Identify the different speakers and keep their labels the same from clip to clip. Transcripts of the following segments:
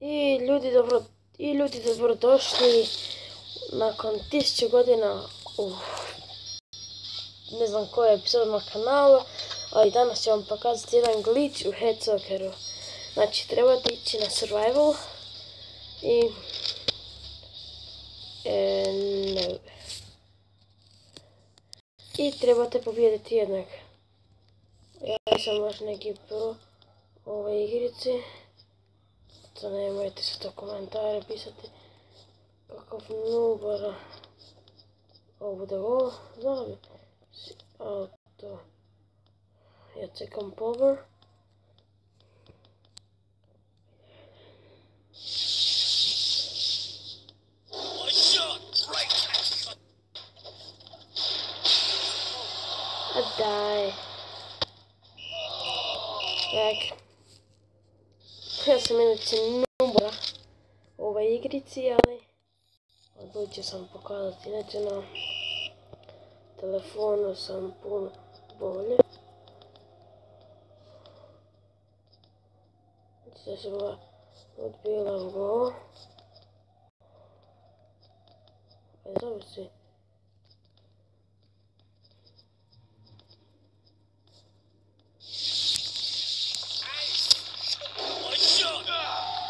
Speaker 1: I ljudi dobrodošli nakon 1000 godina u ne znam koje epizod na kanalu, ali danas ću vam pokazati jedan glitch u Head Socceru. Znači trebate ići na survival i trebate pobijediti jednog. Ja sam baš neki pro u ovoj igrici. To nemojte se to komentare pisati kakav nubara. Ovo bude ovo, znala bi si auto. Ja čekam power. A daj. Tak. Ja sam inače nubara u ovoj igrici, ali odlučio sam pokazati. Inače na telefonu sam puno bolje. Sada sam ga odbila u go. Zove se.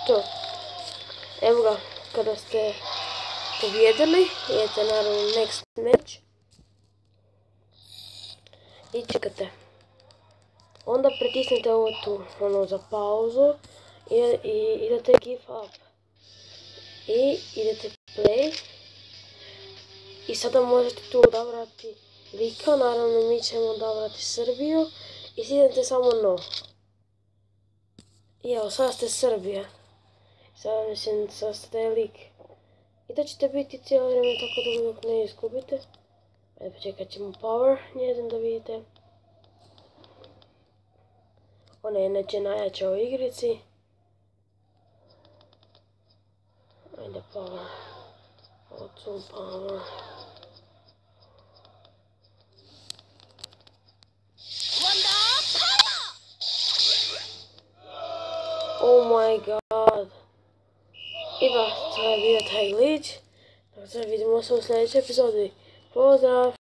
Speaker 1: To. Evo ga, kada ste pobjedili, idete naravno next match i čekate. Onda pritisnete ovo tu, za pauzu i idete give up. I idete play. I sada možete tu odabrati lika, naravno mi ćemo odabrati Srbiju i idete samo no. I evo, sada ste Srbija. Sada mislim, sada ste lik. I to ćete biti cijelo vrijeme tako dugo dok ne izgubite. Ajde počekat ćemo power, njezin da vidite. Ona je inače najjača u igrici. Ajde power. Odsum power. Oh my god. I da, to je bio taj glitch. Dakle, vidimo se u sljedećoj epizodi. Pozdrav!